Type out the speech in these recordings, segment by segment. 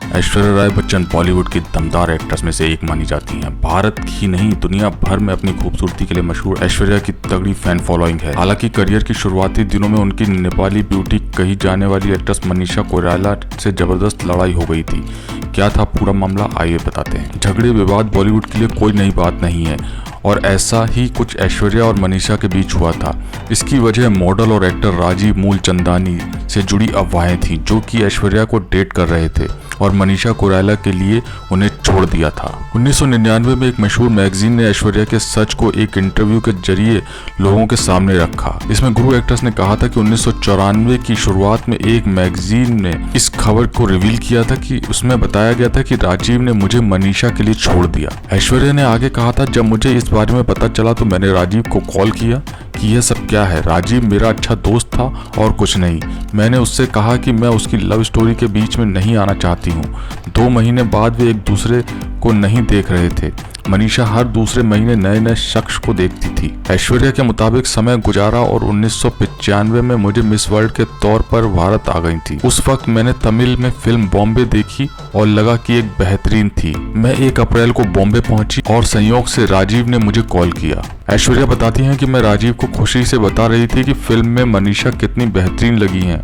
ऐश्वर्या राय बच्चन बॉलीवुड की दमदार एक्ट्रेस में से एक मानी जाती हैं। भारत ही नहीं दुनिया भर में अपनी खूबसूरती के लिए मशहूर ऐश्वर्या की तगड़ी फैन फॉलोइंग है। हालांकि करियर की शुरुआती दिनों में उनकी नेपाली ब्यूटी कही जाने वाली एक्ट्रेस मनीषा कोइराला से जबरदस्त लड़ाई हो गई थी। क्या था पूरा मामला, आइए बताते हैं। झगड़े विवाद बॉलीवुड के लिए कोई नई बात नहीं है और ऐसा ही कुछ ऐश्वर्या और मनीषा के बीच हुआ था। इसकी वजह मॉडल और एक्टर राजीव मूलचंदानी से जुड़ी अफवाहें थी, जो कि ऐश्वर्या को डेट कर रहे थे और मनीषा कोइराला के लिए उन्हें छोड़ दिया था। 1999 में एक मशहूर मैगजीन ने ऐश्वर्या के सच को एक इंटरव्यू के जरिए लोगों के सामने रखा। इसमें गुरु एक्ट्रेस ने कहा था कि 1994 की शुरुआत में एक मैगजीन ने इस खबर को रिवील किया था कि उसमें बताया गया था कि राजीव ने मुझे मनीषा के लिए छोड़ दिया। ऐश्वर्या ने आगे कहा था, जब मुझे इस बारे में पता चला तो मैंने राजीव को कॉल किया कि यह सब क्या है। राजीव मेरा अच्छा दोस्त था और कुछ नहीं। मैंने उससे कहा कि मैं उसकी लव स्टोरी के बीच में नहीं आना चाहती हूँ। 2 महीने बाद वे एक दूसरे को नहीं देख रहे थे। मनीषा हर दूसरे महीने नए नए शख्स को देखती थी। ऐश्वर्या के मुताबिक समय गुजारा और 1995 में मुझे मिस वर्ल्ड के तौर पर भारत आ गई थी। उस वक्त मैंने तमिल में फिल्म बॉम्बे देखी और लगा कि एक बेहतरीन थी। मैं 1 अप्रैल को बॉम्बे पहुंची और संयोग से राजीव ने मुझे कॉल किया। ऐश्वर्या बताती हैं कि मैं राजीव को खुशी से बता रही थी कि फिल्म में मनीषा कितनी बेहतरीन लगी हैं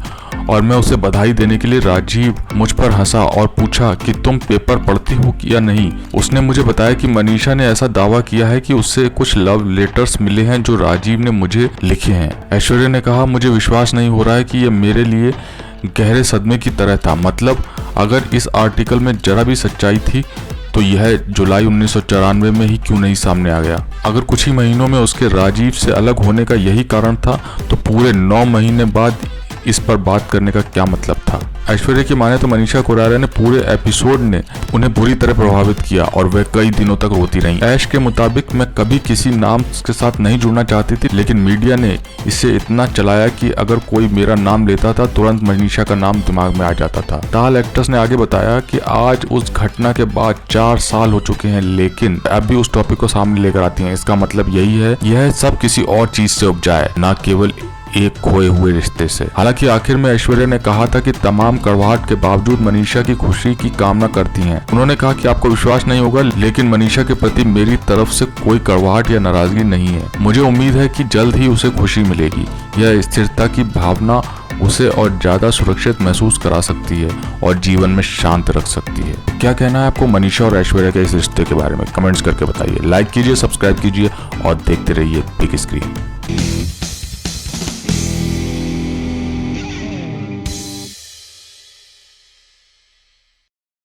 और मैं उसे बधाई देने के लिए राजीव मुझ पर हंसा और पूछा कि तुम पेपर पढ़ती हो या नहीं। उसने मुझे बताया कि मनीषा ने ऐसा दावा किया है कि उससे कुछ लव लेटर्स मिले हैं जो राजीव ने मुझे लिखे हैं। ऐश्वर्या ने कहा, मुझे विश्वास नहीं हो रहा है कि यह मेरे लिए गहरे सदमे की तरह था। मतलब अगर इस आर्टिकल में जरा भी सच्चाई थी तो यह जुलाई 1994 में ही क्यों नहीं सामने आ गया। अगर कुछ ही महीनों में उसके राजीव से अलग होने का यही कारण था तो पूरे 9 महीने बाद इस पर बात करने का क्या मतलब था। ऐश्वर्या की माने तो मनीषा कोइराला ने पूरे एपिसोड ने उन्हें बुरी तरह प्रभावित किया और वह कई दिनों तक रोती रहीं। ऐश के मुताबिक मैं कभी किसी नाम के साथ नहीं जुड़ना चाहती थी, लेकिन मीडिया ने इसे इतना चलाया कि अगर कोई मेरा नाम लेता था तुरंत मनीषा का नाम दिमाग में आ जाता था। ताल एक्ट्रेस ने आगे बताया कि आज उस घटना के बाद 4 साल हो चुके हैं, लेकिन अब भी उस टॉपिक को सामने लेकर आती हैं। इसका मतलब यही है, यह सब किसी और चीज से उपजा है, न केवल एक खोए हुए रिश्ते से। हालांकि आखिर में ऐश्वर्या ने कहा था कि तमाम कड़वाहट के बावजूद मनीषा की खुशी की कामना करती हैं। उन्होंने कहा कि आपको विश्वास नहीं होगा, लेकिन मनीषा के प्रति मेरी तरफ से कोई कड़वाहट या नाराजगी नहीं है। मुझे उम्मीद है कि जल्द ही उसे खुशी मिलेगी। यह स्थिरता की भावना उसे और ज्यादा सुरक्षित महसूस करा सकती है और जीवन में शांत रख सकती है। क्या कहना है आपको मनीषा और ऐश्वर्या के इस रिश्ते के बारे में? कमेंट्स करके बताइए। लाइक कीजिए, सब्सक्राइब कीजिए और देखते रहिए बिग स्क्रीन।